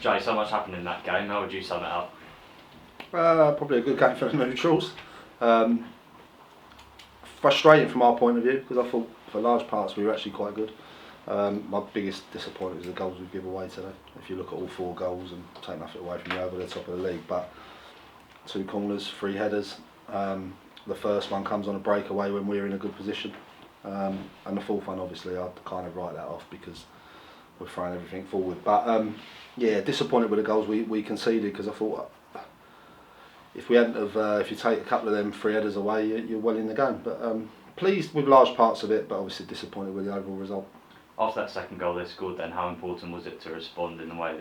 Jay, so much happened in that game. How would you sum it up? Probably a good game for the neutrals. Frustrating from our point of view because I thought for large parts we were actually quite good. My biggest disappointment is the goals we give away today. If you look at all 4 goals and take nothing away from Yeovil, they're top of the league, but 2 corners, 3 headers. The first one comes on a breakaway when we're in a good position, and the 4th one obviously I'd kind of write that off because we're throwing everything forward. But yeah, disappointed with the goals we conceded because I thought if we hadn't have, if you take a couple of them 3 headers away, you're well in the game. But pleased with large parts of it, but obviously disappointed with the overall result. After that second goal they scored then, how important was it to respond in the way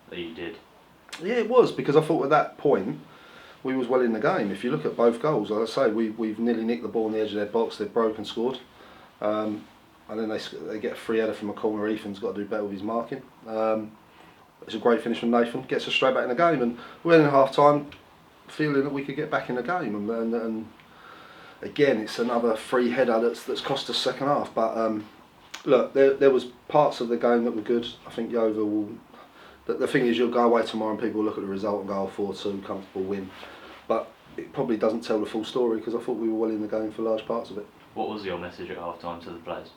that you did? Yeah, it was, because I thought at that point we was well in the game. If you look at both goals, like I say, we've nearly nicked the ball on the edge of their box, they've broken, scored. And then they get a free header from a corner. Ethan's got to do better with his marking. It's a great finish from Nathan, gets us straight back in the game, and we're in half time feeling that we could get back in the game. And again, it's another free header that's cost us second half. But look, there was parts of the game that were good. I think Yeovil will. The thing is, you'll go away tomorrow and people will look at the result and go, 4-2, comfortable win. But it probably doesn't tell the full story because I thought we were well in the game for large parts of it. What was your message at half time to the players?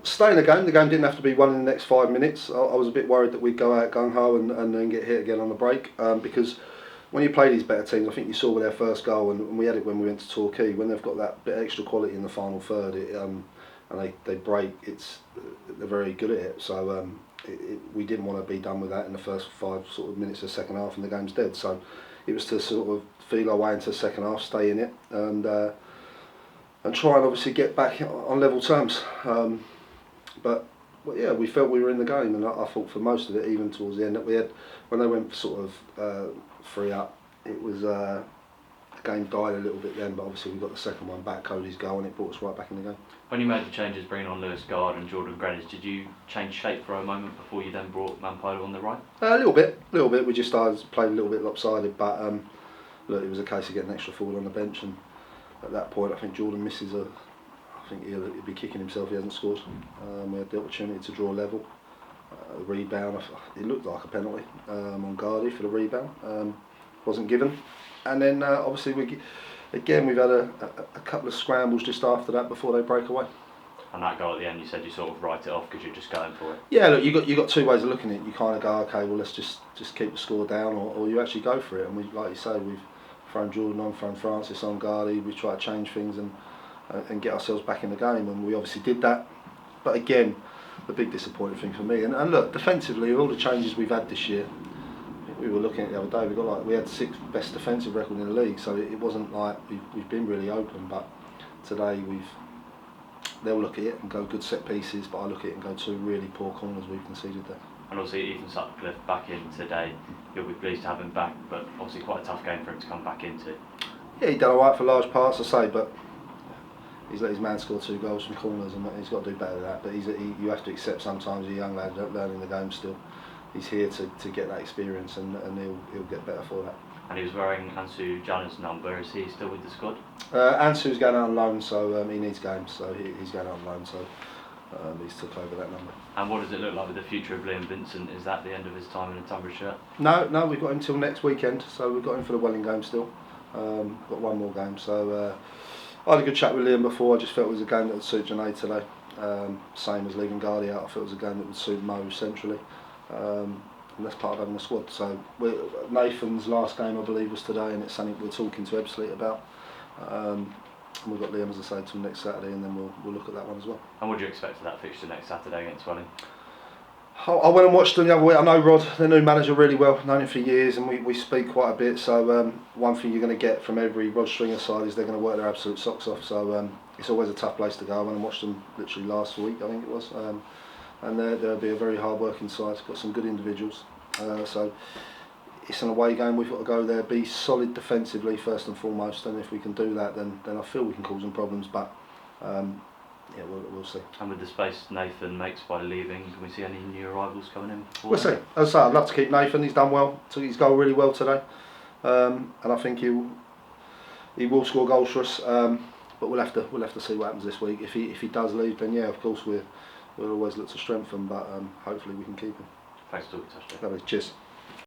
Stay in the game. The game didn't have to be won in the next 5 minutes. I was a bit worried that we'd go out gung-ho and then get hit again on the break, because when you play these better teams, I think you saw with their first goal, and we had it when we went to Torquay, when they've got that bit of extra quality in the final third, and they break, they're very good at it. So we didn't want to be done with that in the first 5 sort of minutes of the second half and the game's dead. So it was to sort of feel our way into the second half, stay in it, and try and obviously get back on level terms. But yeah, we felt we were in the game, and I thought for most of it, even towards the end, that we had, when they went sort of 3 up, it was the game died a little bit then, but obviously we got the second one back, Cody's goal, and it brought us right back in the game. When you made the changes, bringing on Lewis Gard and Jordan Greenwich, did you change shape for a moment before you then brought Mampolo on the right? A little bit. We just started playing a little bit lopsided, but look, it was a case of getting extra forward on the bench, and at that point I think Jordan misses I think he'll be kicking himself if he hasn't scored. We had the opportunity to draw level. The rebound, it looked like a penalty on Gardy for the rebound. Wasn't given. And then obviously we've had a couple of scrambles just after that before they break away. And that goal at the end, you said you sort of write it off because you're just going for it. Yeah, look, you got 2 ways of looking at it. You kind of go, okay, well let's just keep the score down, or you actually go for it. And we, like you say, we've thrown Jordan on, thrown Francis on, Gardy. We try to change things and get ourselves back in the game, and we obviously did that. But again, the big disappointing thing for me, and look, defensively, all the changes we've had this year, we were looking at the other day, we had 6th best defensive record in the league, so it wasn't like we've been really open. But today they'll look at it and go good set pieces, but I look at it and go 2 really poor corners we've conceded there. And obviously Ethan Sutcliffe back in today, you'll be pleased to have him back, but obviously quite a tough game for him to come back into. Yeah, he done alright for large parts, I say, but he's let his man score 2 goals from corners, and he's got to do better than that. But you have to accept sometimes a young lad learning the game still. He's here to get that experience, and he'll get better for that. And he was wearing Ansu Jan's number. Is he still with the squad? Ansu's going out on loan, so he needs games, so he's going out on loan, so he's took over that number. And what does it look like with the future of Liam Vincent? Is that the end of his time in a Tonbridge shirt? No, we've got him till next weekend, so we've got him for the Welling game still. Got 1 more game, so I had a good chat with Liam before. I just felt it was a game that would suit Janae today. Same as leaving Gardy out, I felt it was a game that would suit Mo centrally. And that's part of having a squad. So Nathan's last game, I believe, was today, and it's something we're talking to Ebbsfleet about. And we've got Liam, as I say, till next Saturday, and then we'll look at that one as well. And what do you expect for that fixture next Saturday against Welling? I went and watched them the other week. I know Rod, their new manager, really well. I've known him for years, and we speak quite a bit. So one thing you're going to get from every Rod Stringer side is they're going to work their absolute socks off. So it's always a tough place to go. I went and watched them literally last week, I think it was. And they'll be a very hard-working side. Got some good individuals. So it's an away game. We've got to go there, be solid defensively first and foremost. And if we can do that, then I feel we can cause them problems. But yeah, we'll see. And with the space Nathan makes by leaving, can we see any new arrivals coming in? We'll see. As I say, I'd love to keep Nathan. He's done well. Took his goal really well today, and I think he will score goals for us. But we'll have to see what happens this week. If he does leave, then yeah, of course we'll always look to strengthen. But hopefully we can keep him. Thanks for talking to us, Jeff. Cheers.